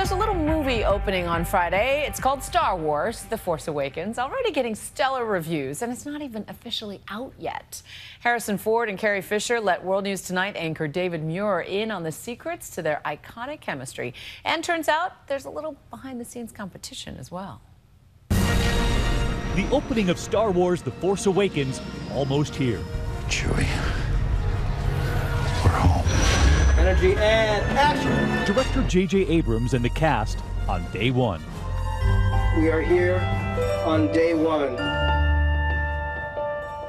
There's a little movie opening on Friday. It's called Star Wars: The Force Awakens, already getting stellar reviews, and it's not even officially out yet. Harrison Ford and Carrie Fisher let World News Tonight anchor David Muir in on the secrets to their iconic chemistry. And turns out there's a little behind-the-scenes competition as well. The opening of Star Wars: The Force Awakens almost here. Chewie, we're home. Energy and action! Director J.J. Abrams and the cast on day one. We are here on day one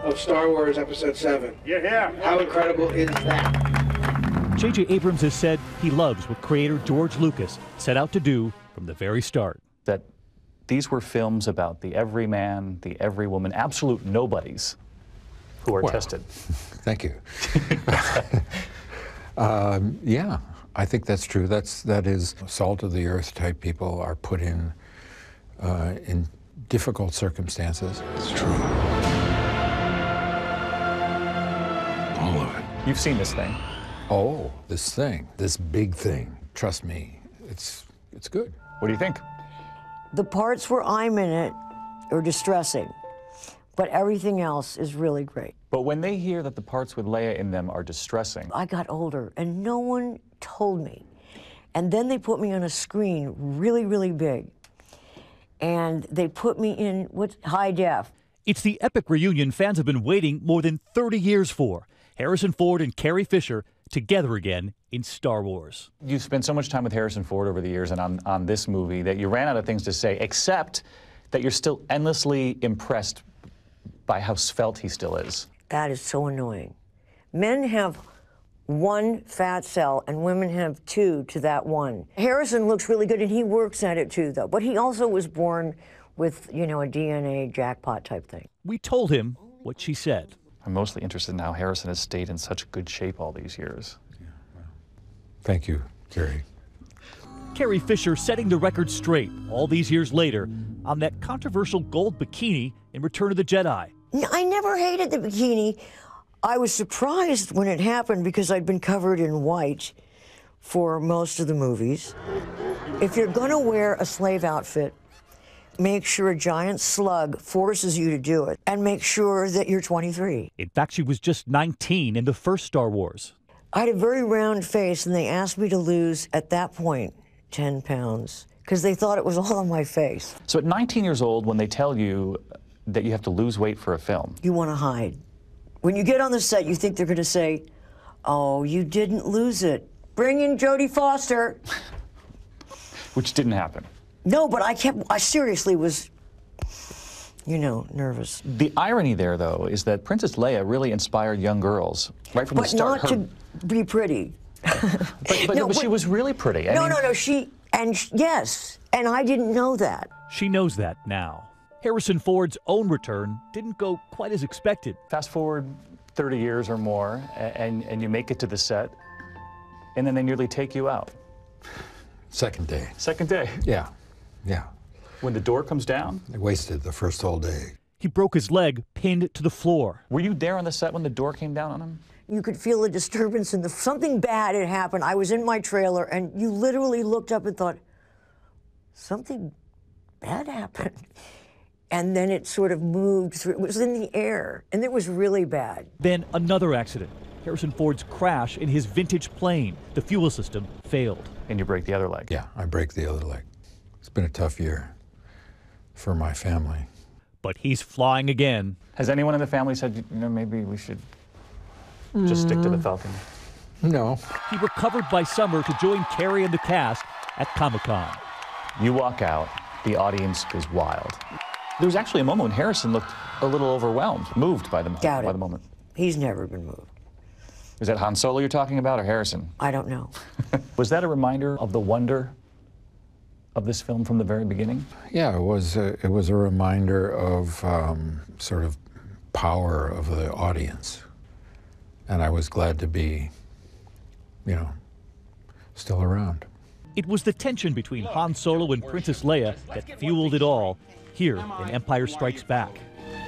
of Star Wars Episode 7. You're here. How incredible is that? J.J. Abrams has said he loves what creator George Lucas set out to do from the very start. That these were films about the everyman, the everywoman, absolute nobodies who are tested. Thank you. Yeah, I think that's true. That is salt of the earth type people are put in difficult circumstances. It's true. All of it. You've seen this thing. Oh, this thing, this big thing. Trust me, it's good. What do you think? The parts where I'm in it are distressing, but everything else is really great. But when they hear that the parts with Leia in them are distressing. I got older and no one told me. And then they put me on a screen really, really big. And they put me in high def. It's the epic reunion fans have been waiting more than 30 years for. Harrison Ford and Carrie Fisher together again in Star Wars. You've spent so much time with Harrison Ford over the years and on this movie that you ran out of things to say, except that you're still endlessly impressed by how svelte he still is. That is so annoying. Men have one fat cell and women have two to that one. Harrison looks really good and he works at it too, though. But he also was born with, you know, a DNA jackpot type thing. We told him what she said. I'm mostly interested in how Harrison has stayed in such good shape all these years. Yeah, well, thank you, Carrie. Carrie Fisher setting the record straight all these years later on that controversial gold bikini in Return of the Jedi. I never hated the bikini. I was surprised when it happened because I'd been covered in white for most of the movies. If you're going to wear a slave outfit, make sure a giant slug forces you to do it, and make sure that you're 23. In fact, she was just 19 in the first Star Wars. I had a very round face, and they asked me to lose, at that point, 10 pounds, because they thought it was all on my face. So at 19 years old, when they tell you that you have to lose weight for a film, you want to hide. When you get on the set, you think they're going to say, oh, you didn't lose it. Bring in Jodie Foster. Which didn't happen. No, but I seriously was, you know, nervous. The irony there, though, is that Princess Leia really inspired young girls right from the start. But not to be pretty. But she was really pretty. No, yes, and I didn't know that. She knows that now. Harrison Ford's own return didn't go quite as expected. Fast forward 30 years or more, and you make it to the set, and then they nearly take you out. Second day. Second day? Yeah, yeah. When the door comes down? They wasted the first whole day. He broke his leg, pinned to the floor. Were you there on the set when the door came down on him? You could feel a disturbance and something bad had happened. I was in my trailer, and you literally looked up and thought, something bad happened. And then it sort of moved through. It was in the air, and it was really bad. Then another accident. Harrison Ford's crash in his vintage plane. The fuel system failed. And you break the other leg. Yeah, I break the other leg. It's been a tough year for my family. But he's flying again. Has anyone in the family said, you know, maybe we should just stick to the Falcon? No. He recovered by summer to join Carrie and the cast at Comic-Con. You walk out, the audience goes wild. There was actually a moment when Harrison looked a little overwhelmed, moved by the moment. He's never been moved. Is that Han Solo you're talking about, or Harrison? I don't know. Was that a reminder of the wonder of this film from the very beginning? Yeah, it was a reminder of sort of power of the audience. And I was glad to be, you know, still around. It was the tension between Han Solo and Princess Leia that fueled it all here in Empire Strikes Back.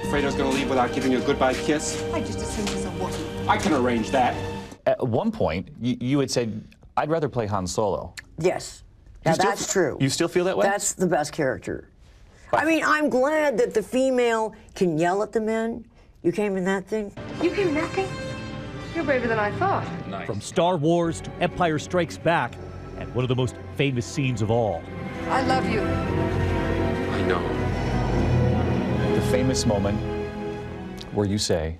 Afraid I was going to leave without giving you a goodbye kiss? I just assumed it's a Wookiee. I can arrange that. At one point, you had said, I'd rather play Han Solo. Yes. Now, that's true. You still feel that way? That's the best character. I mean, I'm glad that the female can yell at the men. You came in that thing? You came in that thing? You're braver than I thought. Nice. From Star Wars to Empire Strikes Back, and one of the most famous scenes of all. I love you. I know. The famous moment where you say,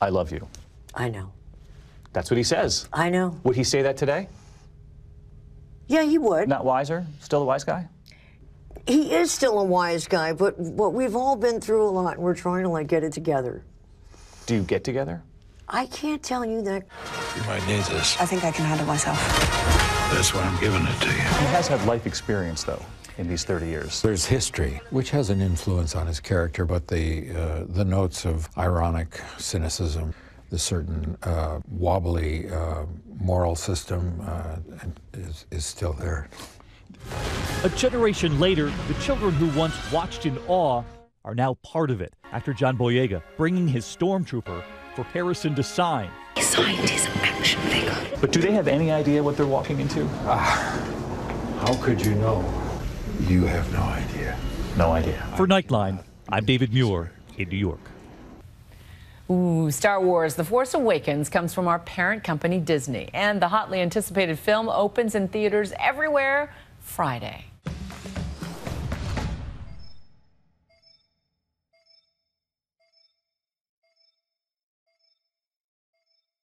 I love you. I know. That's what he says. I know. Would he say that today? Yeah, he would. Not wiser? Still a wise guy? He is still a wise guy, but we've all been through a lot, and we're trying to, like, get it together. Do you get together? I can't tell you that. You might need this. I think I can handle myself. That's why I'm giving it to you. He has had life experience, though, in these 30 years. There's history, which has an influence on his character, but the notes of ironic cynicism, the certain wobbly moral system is still there. A generation later, the children who once watched in awe are now part of it. Actor John Boyega bringing his stormtrooper for Harrison to sign. He signed his action figure. But do they have any idea what they're walking into? How could you know? You have no idea. No idea. For Nightline, I'm David Muir in New York. Ooh, Star Wars The Force Awakens comes from our parent company, Disney. And the hotly anticipated film opens in theaters everywhere Friday.